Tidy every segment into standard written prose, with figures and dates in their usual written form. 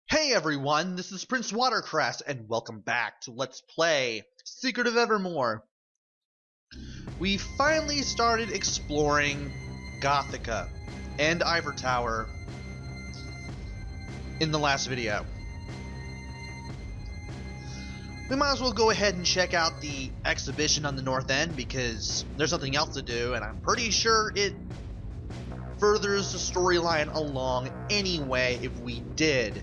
Hey everyone, this is Prince Watercress, and welcome back to Let's Play Secret of Evermore. We finally started exploring Gothica and Ivor Tower in the last video. We might as well go ahead and check out the exhibition on the north end because there's nothing else to do, and I'm pretty sure it furthers the storyline along anyway if we did.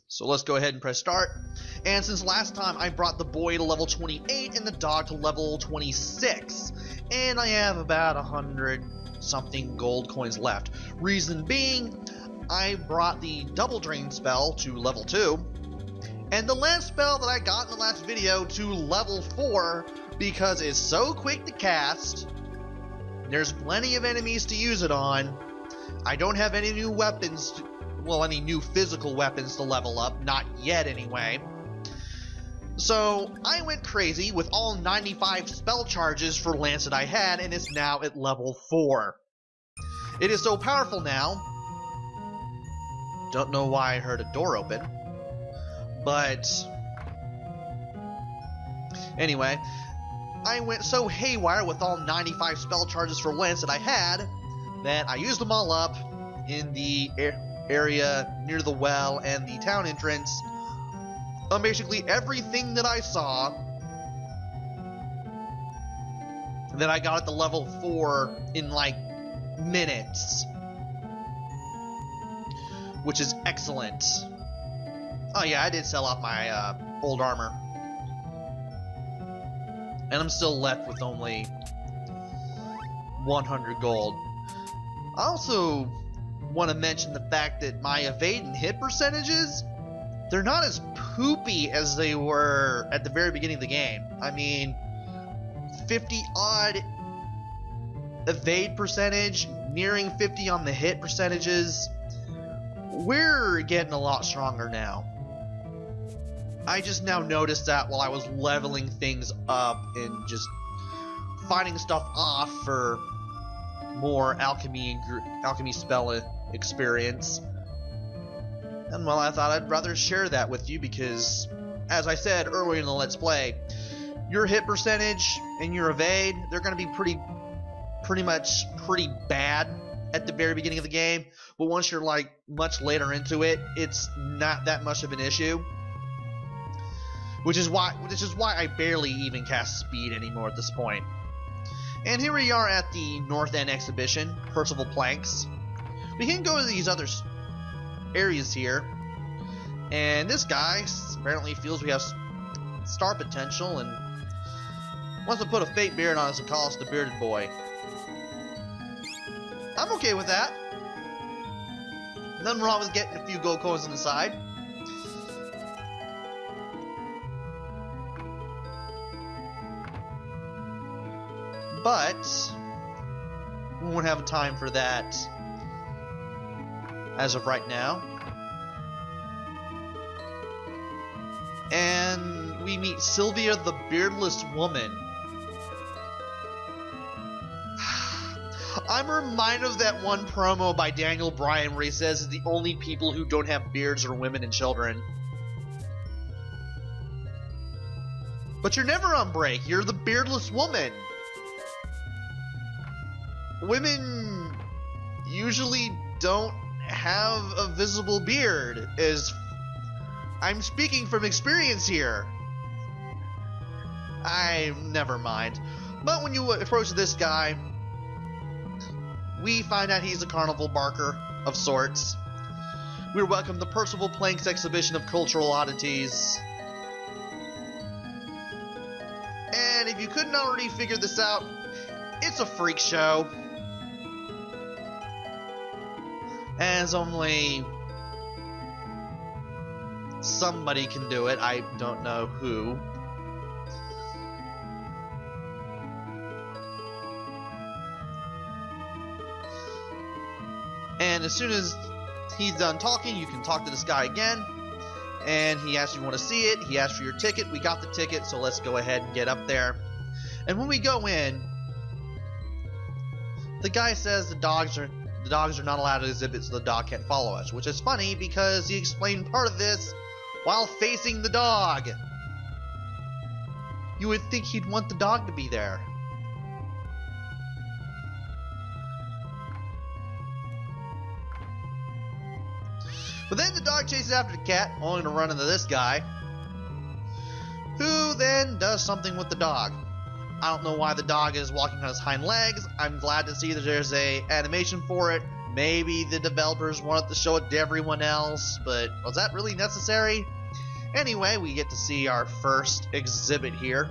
So let's go ahead and press start. And since last time I brought the boy to level 28 and the dog to level 26, and I have about 100 something gold coins left. Reason being, I brought the double drain spell to level 2, and the last spell that I got in the last video to level 4 because it's so quick to cast. There's plenty of enemies to use it on. I don't have any new weapons any new physical weapons to level up, not yet anyway. So I went crazy with all 95 spell charges for Lance that I had, and it's now at level 4. It is so powerful now. Don't know why I heard a door open, but anyway, I went so haywire with all 95 spell charges for Lance that I had that I used them all up in the area near the well and the town entrance on basically everything that I saw that I got at the level 4 in like minutes, which is excellent. Oh yeah, I did sell off my old armor, and I'm still left with only 100 gold. I also want to mention the fact that my evade and hit percentages, they're not as poopy as they were at the very beginning of the game. I mean, 50 odd evade percentage, nearing 50 on the hit percentages. We're getting a lot stronger now. I just now noticed that while I was leveling things up and just fighting stuff off for more alchemy spell experience. And well, I thought I'd rather share that with you because, as I said earlier in the Let's Play, your hit percentage and your evade, they're going to be pretty bad at the very beginning of the game, but once you're like much later into it, it's not that much of an issue. Which is why I barely even cast speed anymore at this point. And here we are at the North End exhibition, Percival Planks. We can go to these other areas here, and this guy apparently feels we have star potential and wants to put a fake beard on us and call us the Bearded Boy. I'm okay with that. Nothing wrong with getting a few gold coins on the side. But we won't have time for that as of right now. And we meet Sylvia the Beardless Woman. I'm reminded of that one promo by Daniel Bryan where he says the only people who don't have beards are women and children. But you're never on break, you're the beardless woman. Women usually don't have a visible beard, as I'm speaking from experience here. Never mind. But when you approach this guy, we find out he's a carnival barker of sorts. We're welcome to Percival Planks exhibition of cultural oddities. And if you couldn't already figure this out, it's a freak show. As only somebody can do it. I don't know who. And as soon as he's done talking, you can talk to this guy again. And he asks if you want to see it. He asks for your ticket. We got the ticket, so let's go ahead and get up there. And when we go in, the guy says the the dogs are not allowed to exhibit, so the dog can't follow us. Which is funny because he explained part of this while facing the dog. You would think he'd want the dog to be there. But then the dog chases after the cat, only to run into this guy, who then does something with the dog. I don't know why the dog is walking on his hind legs. I'm glad to see that there's a animation for it. Maybe the developers wanted to show it to everyone else, but was that really necessary? Anyway, we get to see our first exhibit here.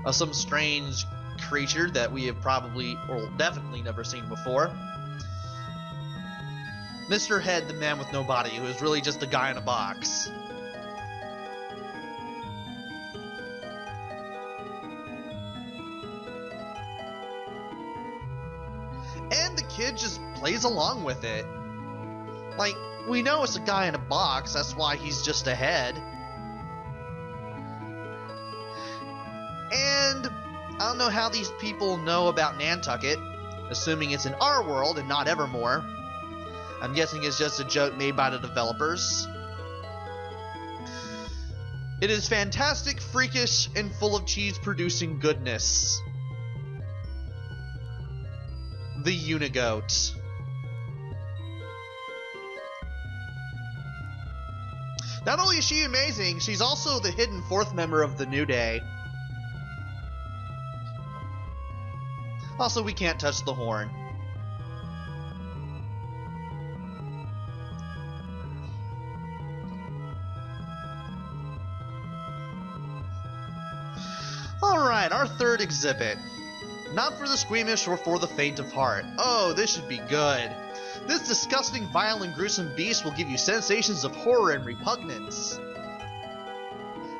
Of some strange creature that we have probably, or definitely never seen before. Mr. Head, the man with no body, who is really just a guy in a box. And the kid just plays along with it. Like, we know it's a guy in a box, that's why he's just a head. And I don't know how these people know about Nantucket, assuming it's in our world and not Evermore. I'm guessing it's just a joke made by the developers. It is fantastic, freakish, and full of cheese-producing goodness. The Unigoat. Not only is she amazing, she's also the hidden fourth member of the New Day. Also, we can't touch the horn. Alright, our third exhibit. Not for the squeamish or for the faint of heart. Oh, this should be good. This disgusting, vile, and gruesome beast will give you sensations of horror and repugnance.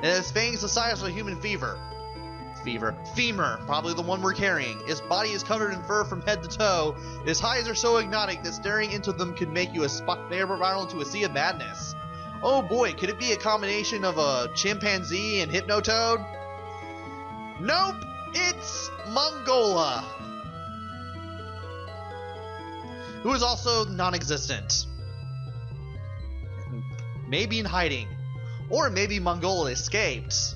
It has fangs the size of a human femur, probably the one we're carrying. Its body is covered in fur from head to toe. Its eyes are so hypnotic that staring into them could make you a spiral into a sea of madness. Oh boy, could it be a combination of a chimpanzee and Hypnotoad? Nope, it's Mongola, who is also non-existent. Maybe in hiding. Or maybe Mongola escaped.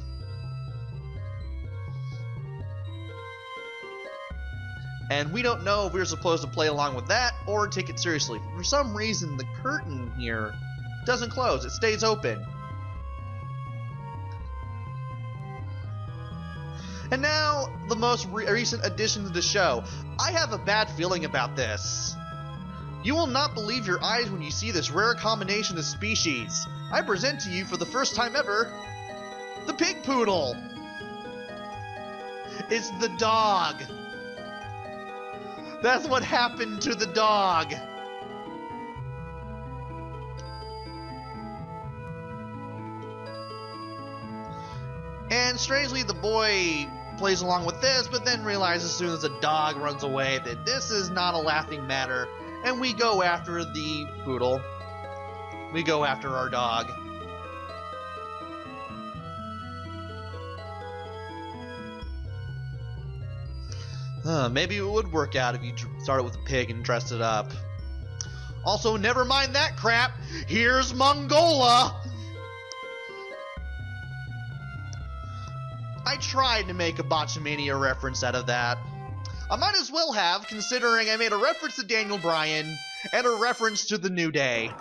And we don't know if we're supposed to play along with that or take it seriously. For some reason, the curtain here doesn't close. It stays open. And now, the most recent addition to the show. I have a bad feeling about this. You will not believe your eyes when you see this rare combination of species. I present to you for the first time ever, the pig poodle. It's the dog. That's what happened to the dog. And strangely, the boy plays along with this, but then realizes as soon as the dog runs away that this is not a laughing matter, and we go after the poodle. We go after our dog. Maybe it would work out if you started with a pig and dressed it up. Also, never mind that crap. Here's Mongola. I tried to make a Botchamania reference out of that. I might as well have, considering I made a reference to Daniel Bryan and a reference to the New Day.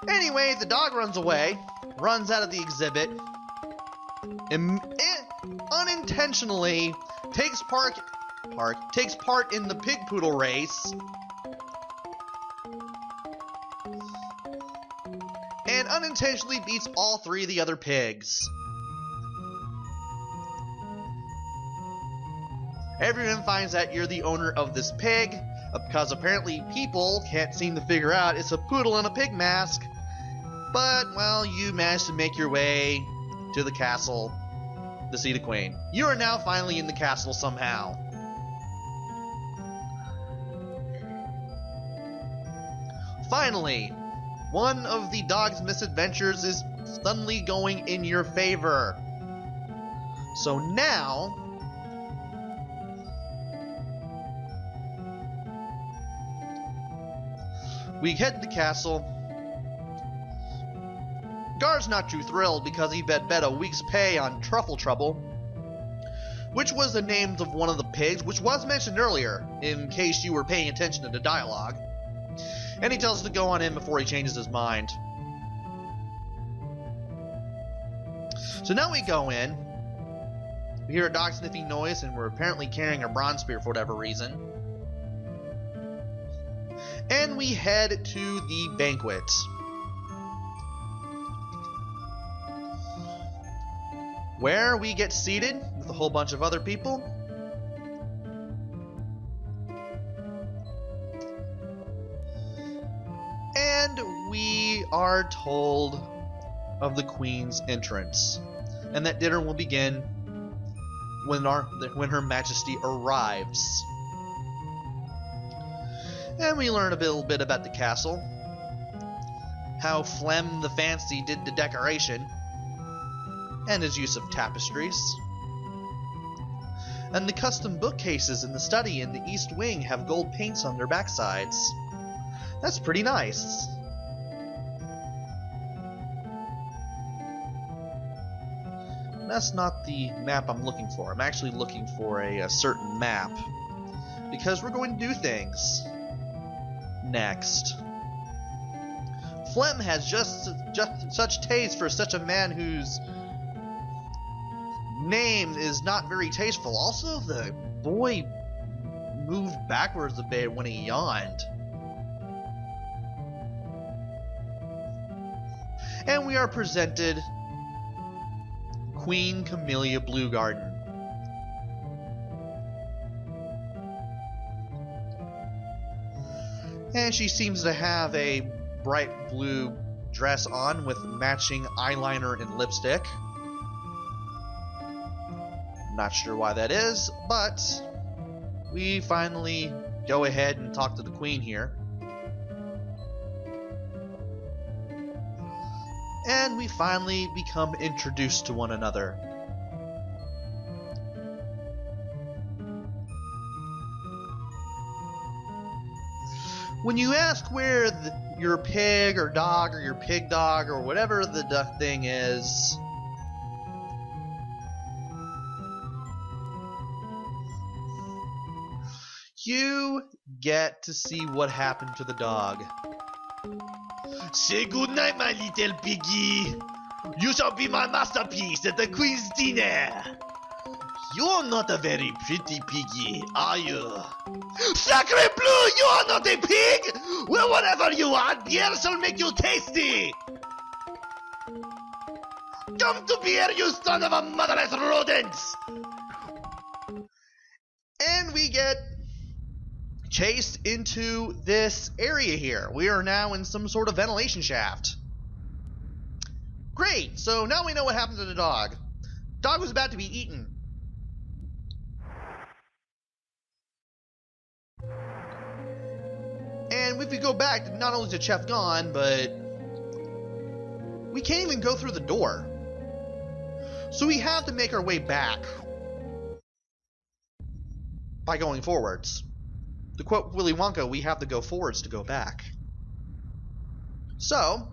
Anyway, the dog runs away, runs out of the exhibit, and unintentionally takes part in the pig poodle race, and unintentionally beats all three of the other pigs. Everyone finds out you're the owner of this pig, because apparently people can't seem to figure out it's a poodle in a pig mask. But, well, you managed to make your way to the castle to see the queen. You are now finally in the castle somehow. Finally, one of the dog's misadventures is suddenly going in your favor. So now, We head to the castle. Gar's not too thrilled because he bet a week's pay on Truffle Trouble, which was the name of one of the pigs, which was mentioned earlier, in case you were paying attention to the dialogue. And he tells us to go on in before he changes his mind. So now we go in. We hear a dog sniffing noise, and we're apparently carrying a bronze spear for whatever reason. And we head to the banquet. Where we get seated with a whole bunch of other people. And we are told of the Queen's entrance. And that dinner will begin when Her Majesty arrives. And we learn a little bit about the castle. How Flem the Fancy did the decoration. And his use of tapestries. And the custom bookcases in the study in the East Wing have gold paints on their backsides. That's pretty nice. That's not the map I'm looking for. I'm actually looking for a certain map. Because we're going to do things. Next. Flem has just such taste for such a man whose name is not very tasteful. Also, the boy moved backwards a bit when he yawned. And we are presented Queen Camellia Bluegarden. And she seems to have a bright blue dress on with matching eyeliner and lipstick. Not sure why that is, but we finally go ahead and talk to the Queen here. And we finally become introduced to one another. When you ask where your pig or dog or your pig dog or whatever the thing is, you get to see what happened to the dog. Say good night, my little piggy. You shall be my masterpiece at the Queen's dinner. You're not a very pretty piggy, are you? Sacre bleu, you are not a pig! Well, whatever you are, beer shall make you tasty! Come to beer, you son of a motherless rodents! And we get chased into this area here. We are now in some sort of ventilation shaft. Great, so now we know what happened to the dog. Dog was about to be eaten. And if we go back, not only is the chef gone, but we can't even go through the door. So we have to make our way back by going forwards. To quote Willy Wonka, we have to go forwards to go back. So,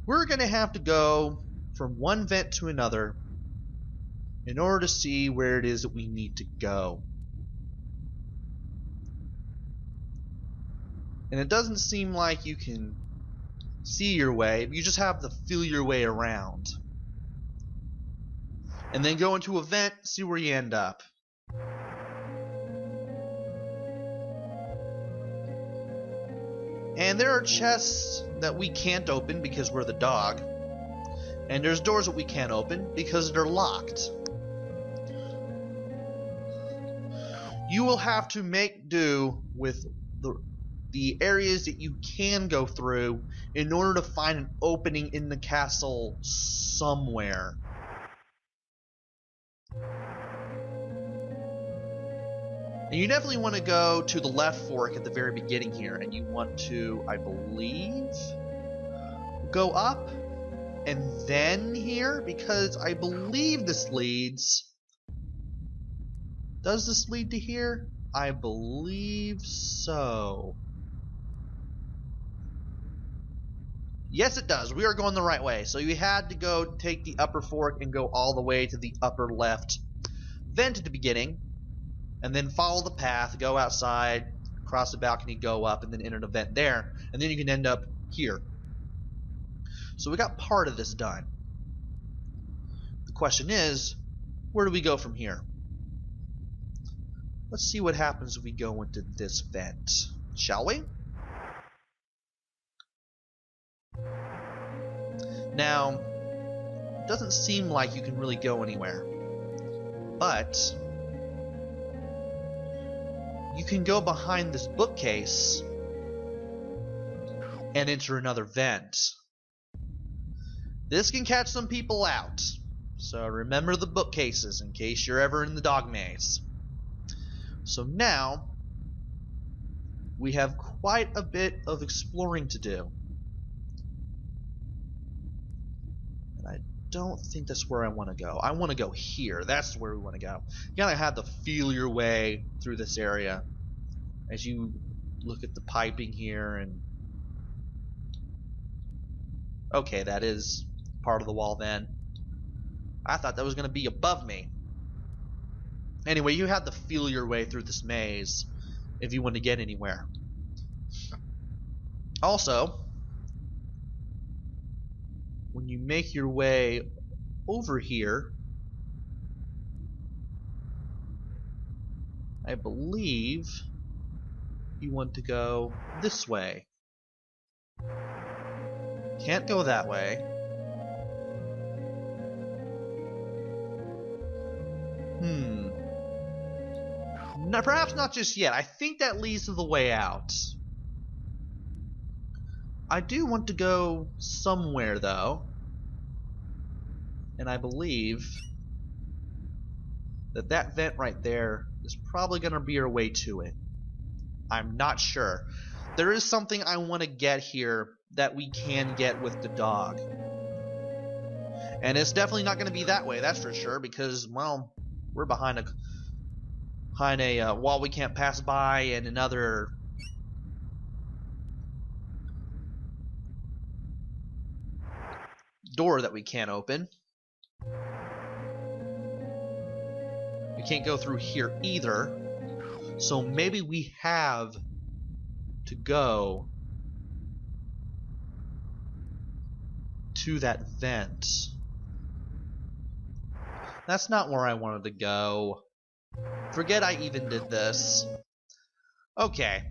we're going to have to go from one vent to another in order to see where it is that we need to go. And it doesn't seem like you can see your way. You just have to feel your way around. And then go into a vent, see where you end up. And there are chests that we can't open because we're the dog. And there's doors that we can't open because they're locked. You will have to make do with the areas that you can go through in order to find an opening in the castle somewhere. And you definitely want to go to the left fork at the very beginning here, and you want to, I believe, go up and then here, because I believe this leads... Does this lead to here? I believe so. Yes, it does. We are going the right way. So you had to go take the upper fork and go all the way to the upper left vent at the beginning, and then follow the path, go outside, cross the balcony, go up, and then enter the vent there, and then you can end up here. So we got part of this done. The question is, where do we go from here? Let's see what happens if we go into this vent, shall we? Now, it doesn't seem like you can really go anywhere, but you can go behind this bookcase and enter another vent. This can catch some people out, so remember the bookcases in case you're ever in the dog maze. So now, we have quite a bit of exploring to do. And I don't think that's where I want to go. I want to go here. That's where we want to go. You gotta have to feel your way through this area as you look at the piping here and... Okay, that is part of the wall then. I thought that was going to be above me. Anyway, you have to feel your way through this maze if you want to get anywhere. Also, when you make your way over here, I believe you want to go this way. Can't go that way. No, perhaps not just yet. I think that leads to the way out. I do want to go somewhere, though. And I believe that that vent right there is probably going to be our way to it. I'm not sure. There is something I want to get here that we can get with the dog. And it's definitely not going to be that way, that's for sure, because, well, we're behind a wall we can't pass by and another door that we can't open. We can't go through here either. So maybe we have to go to that vent. That's not where I wanted to go. Forget I even did this. Okay.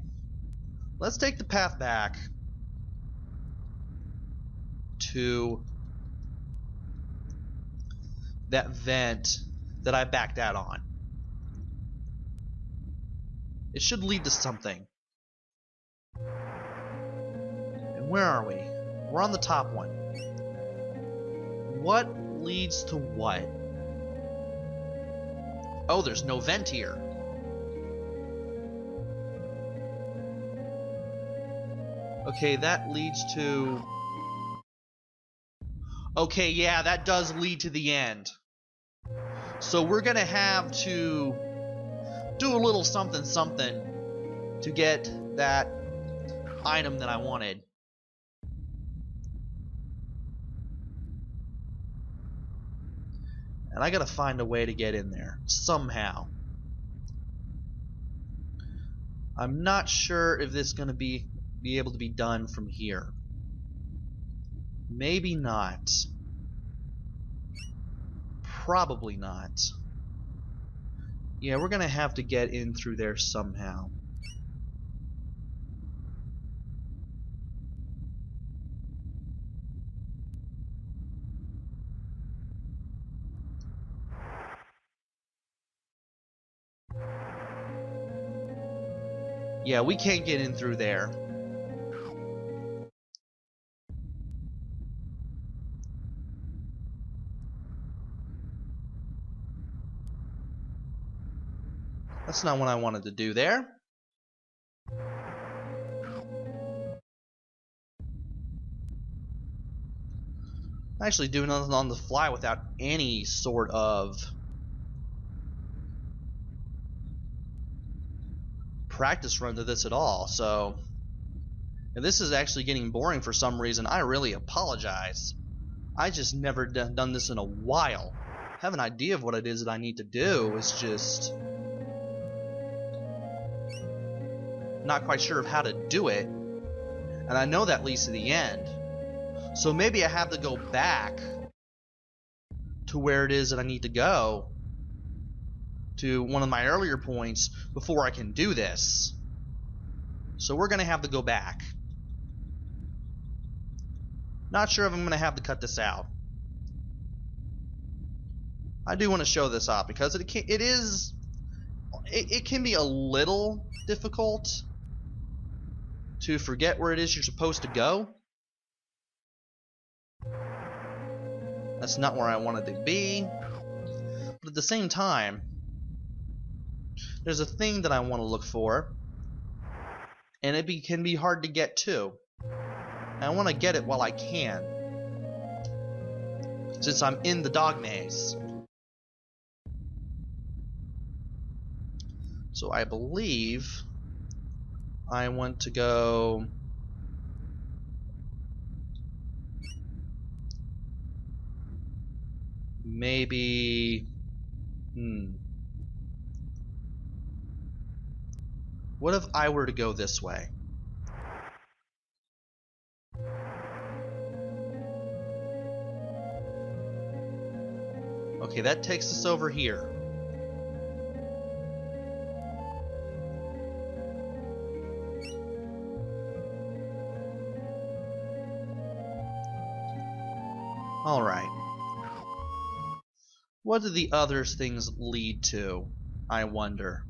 Let's take the path back to that vent that I backed out on. It should lead to something. And where are we? We're on the top one. What leads to what? Oh, there's no vent here. Okay, that leads to... Okay, yeah, that does lead to the end. So we're gonna have to do a little something something to get that item that I wanted. And I gotta find a way to get in there somehow. I'm not sure if this is gonna be able to be done from here. Maybe not. Probably not. Yeah, we're gonna have to get in through there somehow. Yeah, we can't get in through there. That's not what I wanted to do there. Actually doing nothing on the fly without any sort of practice run to this at all, so If this is actually getting boring for some reason, I really apologize. I just never done this in a while. I have an idea of what it is that I need to do. It's just not quite sure of how to do it. And I know that leads to the end. So maybe I have to go back to where it is that I need to go, to one of my earlier points, before I can do this. So we're going to have to go back. Not sure if I'm going to have to cut this out. I do want to show this off because it can be a little difficult to forget where it is you're supposed to go. That's not where I wanted to be. But at the same time, there's a thing that I want to look for, and it can be hard to get to. And I want to get it while I can, since I'm in the dog maze. So I believe I want to go maybe what if I were to go this way? Okay, that takes us over here. Alright. What do the other things lead to, I wonder?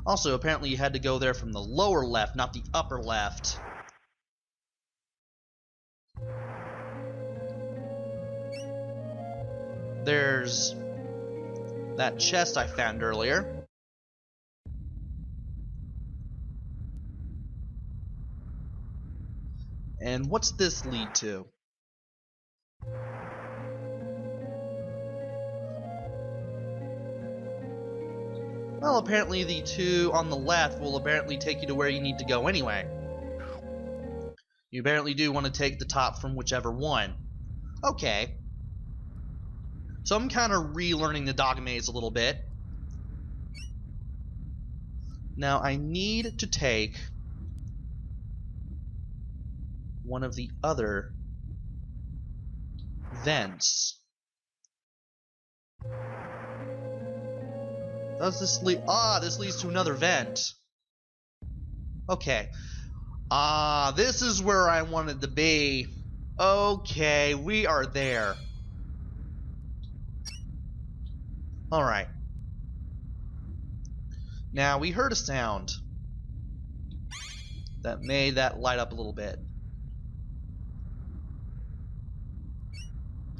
Also, apparently you had to go there from the lower left, not the upper left. There's that chest I found earlier. And what's this lead to? Well, apparently the two on the left will apparently take you to where you need to go anyway. You apparently do want to take the top from whichever one. Okay. So I'm kind of relearning the dog maze a little bit. Now I need to take one of the other vents. Does this lead? Ah, this leads to another vent. Okay. Ah, this is where I wanted to be. Okay, we are there. Alright. Now, we heard a sound that made that light up a little bit.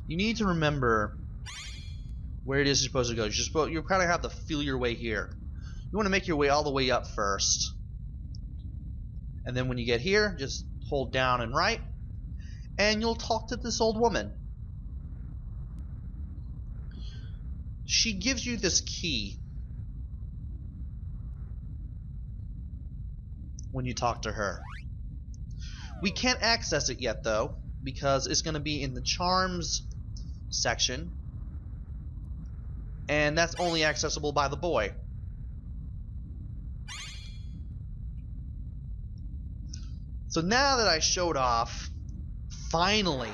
You need to remember where it is you're supposed to go. You kind of have to feel your way here. You want to make your way all the way up first. And then when you get here, just hold down and right. And you'll talk to this old woman. She gives you this key when you talk to her. We can't access it yet though, because it's going to be in the charms section. And that's only accessible by the boy. So now that I showed off, finally,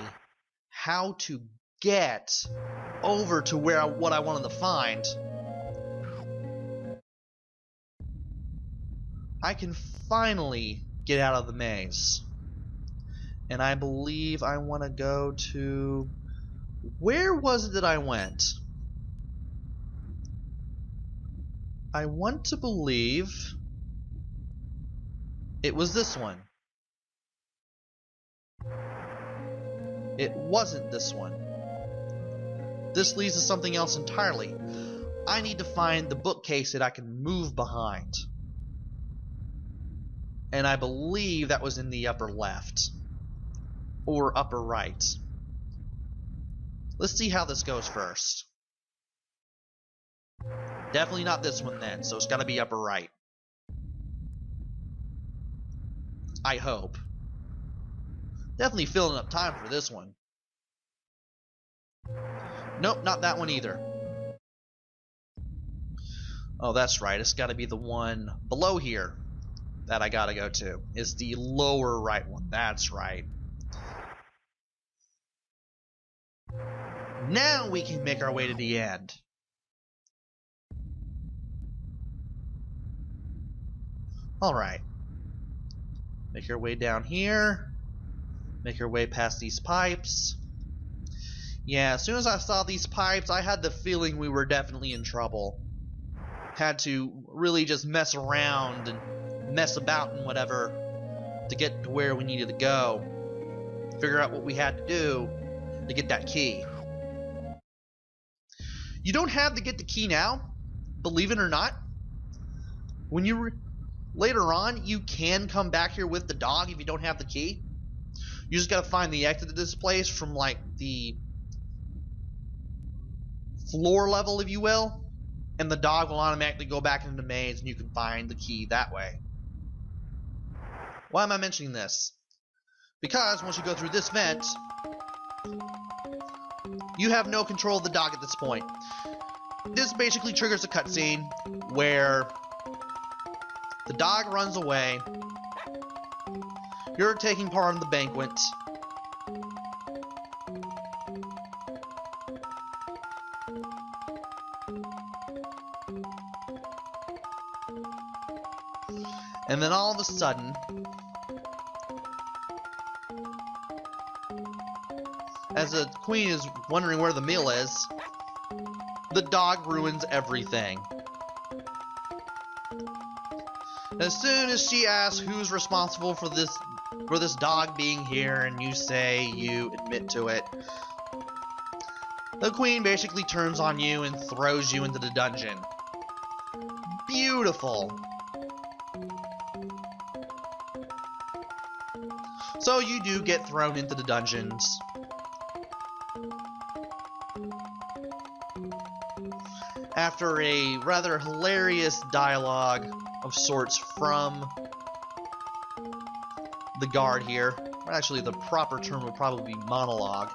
how to get over to what I wanted to find, I can finally get out of the maze. And I believe I want to go to... Where was it that I went? I want to believe it was this one. It wasn't this one. This leads to something else entirely. I need to find the bookcase that I can move behind. And I believe that was in the upper left. Or upper right. Let's see how this goes first. Definitely not this one then, so it's gotta be upper right. I hope. Definitely filling up time for this one. Nope, not that one either. Oh, that's right. It's got to be the one below here that I gotta go to. It's the lower right one. That's right. Now we can make our way to the end. Alright. Make your way down here. Make your way past these pipes. Yeah, as soon as I saw these pipes, I had the feeling we were definitely in trouble. Had to really just mess around and mess about and whatever to get to where we needed to go. Figure out what we had to do to get that key. You don't have to get the key now, believe it or not. When you later on, you can come back here with the dog if you don't have the key. You just gotta find the exit to this place from like the floor level, if you will, and the dog will automatically go back into the maze and you can find the key that way. Why am I mentioning this? Because once you go through this vent, you have no control of the dog at this point. This basically triggers a cutscene where the dog runs away, you're taking part in the banquet, and then all of a sudden, as the queen is wondering where the meal is, the dog ruins everything. As soon as she asks who's responsible for this dog being here, and you say you admit to it, the queen basically turns on you and throws you into the dungeon. Beautiful. So you do get thrown into the dungeons. After a rather hilarious dialogue of sorts from the guard here. Actually, the proper term would probably be monologue.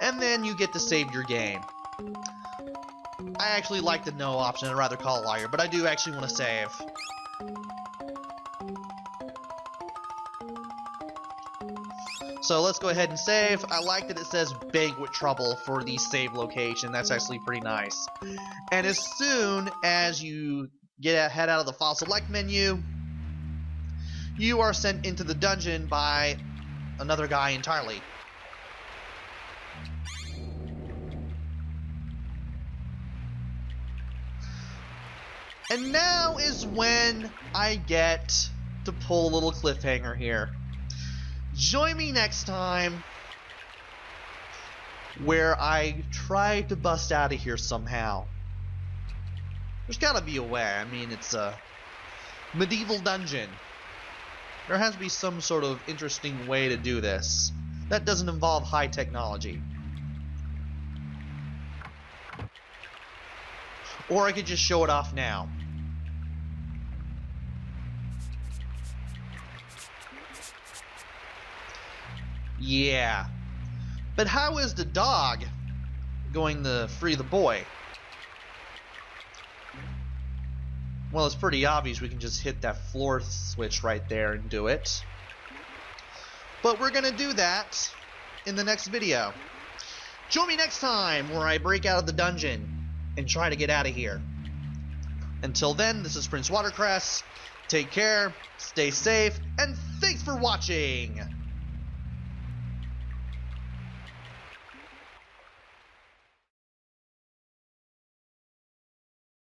And then you get to save your game. I actually like the no option, I'd rather call it liar, but I do actually want to save. So let's go ahead and save. I like that it says banquet trouble for the save location. That's actually pretty nice. And as soon as you head out of the file select menu, you are sent into the dungeon by another guy entirely. And now is when I get to pull a little cliffhanger here. Join me next time where I try to bust out of here somehow. There's gotta be a way. I mean, it's a medieval dungeon. There has to be some sort of interesting way to do this that doesn't involve high technology. Or I could just show it off now. Yeah. But how is the dog going to free the boy? Well, it's pretty obvious. We can just hit that floor switch right there and do it. But we're gonna do that in the next video. Join me next time where I break out of the dungeon and try to get out of here. Until then, this is Prince Watercress. Take care, stay safe, and thanks for watching!